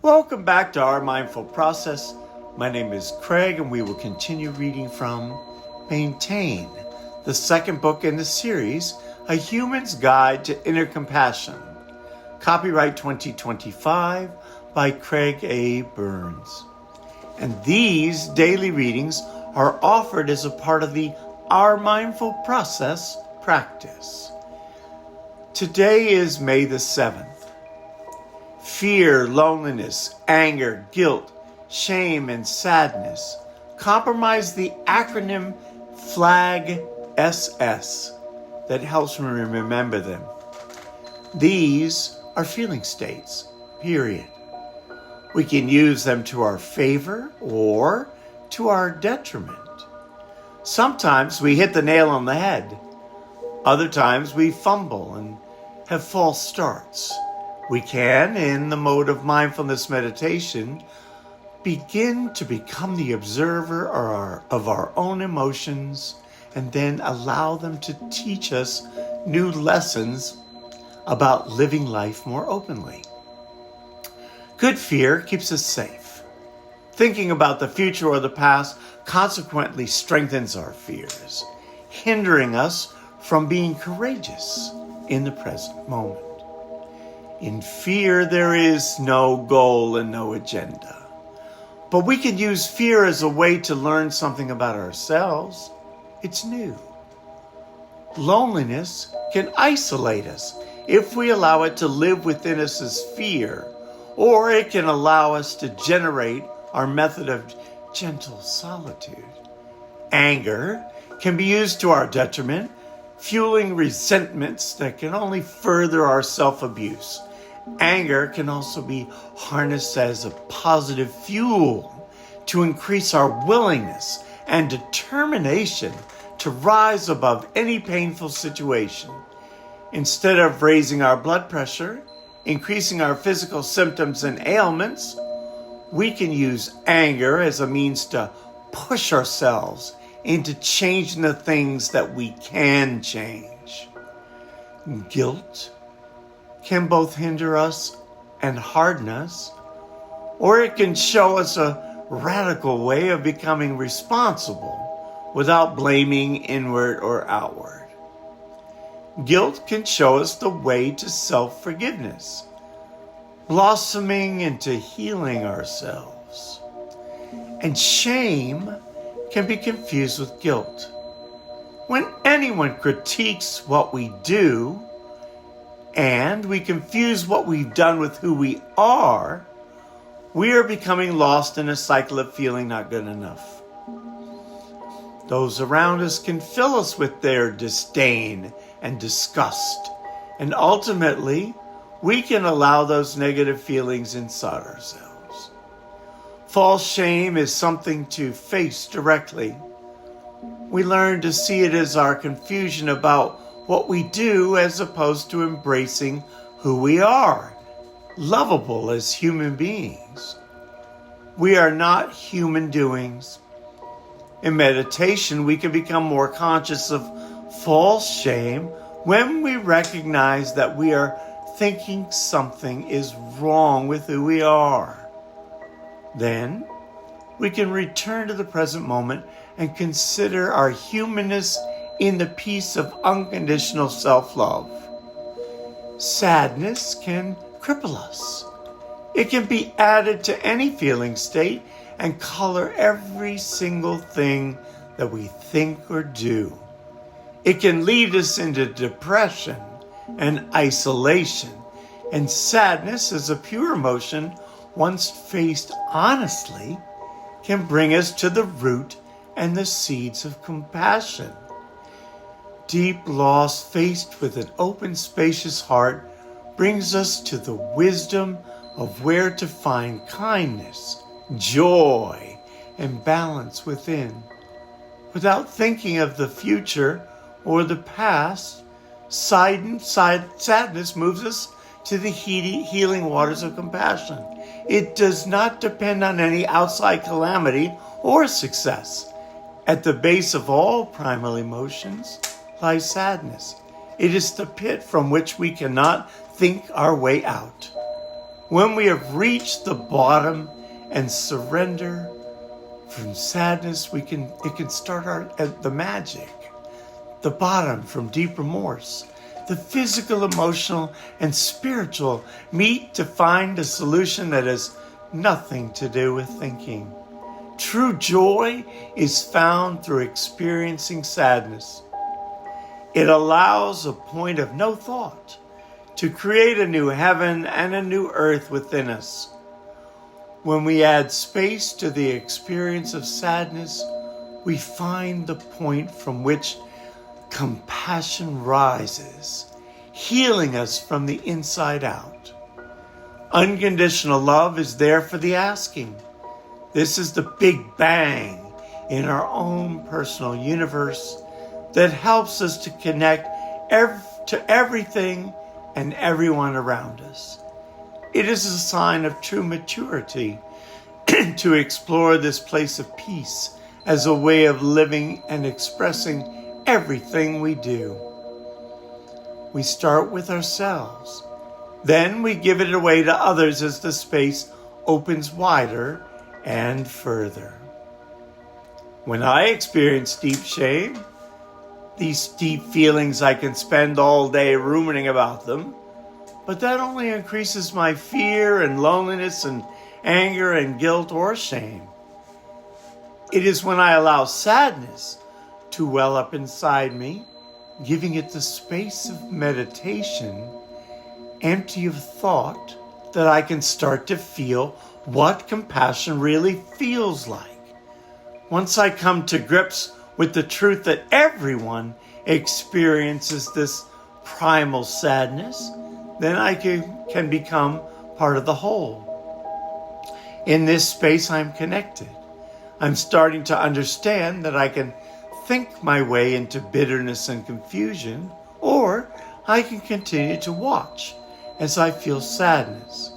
Welcome back to Our Mindful Process. My name is Craig, and we will continue reading from Maintain, the second book in the series, A Human's Guide to Inner Compassion. Copyright 2025 by Craig A. Burns. And these daily readings are offered as a part of the Our Mindful Process practice. Today is May the 7th. Fear, loneliness, anger, guilt, shame, and sadness comprise the acronym FLAG SS that helps me remember them. These are feeling states, period. We can use them to our favor or to our detriment. Sometimes we hit the nail on the head. Other times we fumble and have false starts. We can, in the mode of mindfulness meditation, begin to become the observer of our own emotions and then allow them to teach us new lessons about living life more openly. Good fear keeps us safe. Thinking about the future or the past consequently strengthens our fears, hindering us from being courageous in the present moment. In fear, there is no goal and no agenda. But we can use fear as a way to learn something about ourselves. It's new. Loneliness can isolate us if we allow it to live within us as fear, or it can allow us to generate our method of gentle solitude. Anger can be used to our detriment, fueling resentments that can only further our self-abuse. Anger can also be harnessed as a positive fuel to increase our willingness and determination to rise above any painful situation. Instead of raising our blood pressure, increasing our physical symptoms and ailments, we can use anger as a means to push ourselves into changing the things that we can change. Guilt can both hinder us and harden us, or it can show us a radical way of becoming responsible without blaming inward or outward. Guilt can show us the way to self-forgiveness, blossoming into healing ourselves. And shame can be confused with guilt. When anyone critiques what we do, and we confuse what we've done with who we are becoming lost in a cycle of feeling not good enough. Those around us can fill us with their disdain and disgust, and ultimately, we can allow those negative feelings inside ourselves. False shame is something to face directly. We learn to see it as our confusion about what we do as opposed to embracing who we are, lovable as human beings. We are not human doings. In meditation, we can become more conscious of false shame when we recognize that we are thinking something is wrong with who we are. Then, we can return to the present moment and consider our humanness in the peace of unconditional self-love. Sadness can cripple us. It can be added to any feeling state and color every single thing that we think or do. It can lead us into depression and isolation, and sadness as a pure emotion, once faced honestly, can bring us to the root and the seeds of compassion. Deep loss faced with an open, spacious heart brings us to the wisdom of where to find kindness, joy, and balance within. Without thinking of the future or the past, sadness moves us to the healing waters of compassion. It does not depend on any outside calamity or success. At the base of all primal emotions lies sadness. It is the pit from which we cannot think our way out. When we have reached the bottom and surrender from sadness, it can start the magic. The bottom from deep remorse. The physical, emotional, and spiritual meet to find a solution that has nothing to do with thinking. True joy is found through experiencing sadness. It allows a point of no thought to create a new heaven and a new earth within us. When we add space to the experience of sadness, we find the point from which compassion rises, healing us from the inside out. Unconditional love is there for the asking. This is the big bang in our own personal universe that helps us to connect to everything and everyone around us. It is a sign of true maturity to explore this place of peace as a way of living and expressing everything we do. We start with ourselves. Then we give it away to others as the space opens wider and further. When I experience deep shame, these deep feelings, I can spend all day ruminating about them, but that only increases my fear and loneliness and anger and guilt or shame. It is when I allow sadness to well up inside me, giving it the space of meditation, empty of thought, that I can start to feel what compassion really feels like. Once I come to grips with the truth that everyone experiences this primal sadness, then I can become part of the whole. In this space, I'm connected. I'm starting to understand that I can think my way into bitterness and confusion, or I can continue to watch as I feel sadness,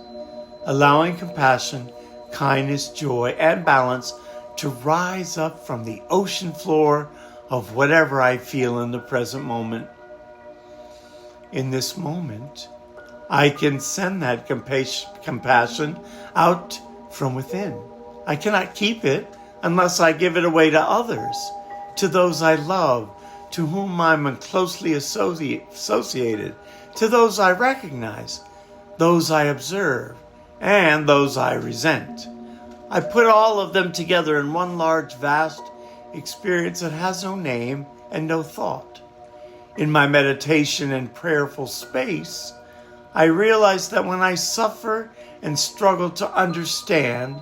allowing compassion, kindness, joy, and balance to rise up from the ocean floor of whatever I feel in the present moment. In this moment, I can send that compassion out from within. I cannot keep it unless I give it away to others, to those I love, to whom I'm closely associated, to those I recognize, those I observe, and those I resent. I put all of them together in one large, vast experience that has no name and no thought. In my meditation and prayerful space, I realize that when I suffer and struggle to understand,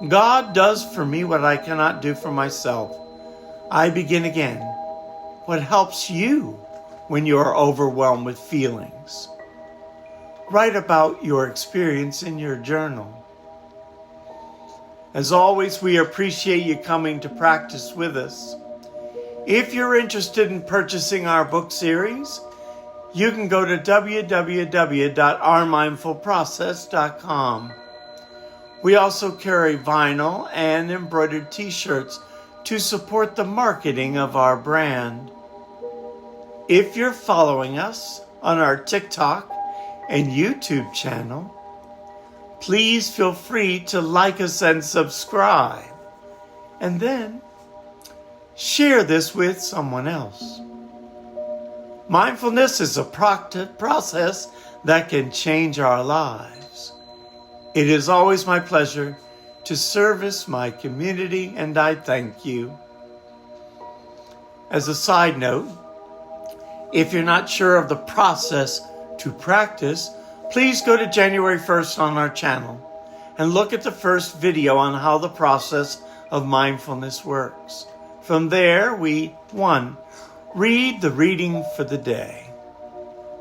God does for me what I cannot do for myself. I begin again. What helps you when you are overwhelmed with feelings? Write about your experience in your journal. As always, we appreciate you coming to practice with us. If you're interested in purchasing our book series, you can go to www.ourmindfulprocess.com. We also carry vinyl and embroidered t-shirts to support the marketing of our brand. If you're following us on our TikTok and YouTube channel, please feel free to like us and subscribe. And then share this with someone else. Mindfulness is a process that can change our lives. It is always my pleasure to service my community, and I thank you. As a side note, if you're not sure of the process to practice, please go to January 1st on our channel and look at the first video on how the process of mindfulness works. From there, 1, read the reading for the day.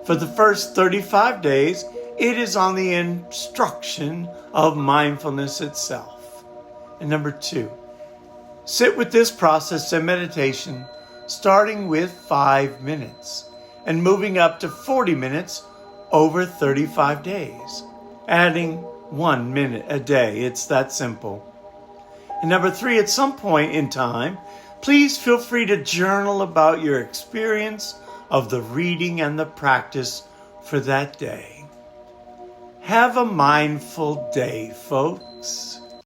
For the first 35 days, it is on the instruction of mindfulness itself. And number 2, sit with this process and meditation, starting with 5 minutes and moving up to 40 minutes over 35 days, adding 1 minute a day. It's that simple. And number 3, at some point in time, please feel free to journal about your experience of the reading and the practice for that day. Have a mindful day, folks.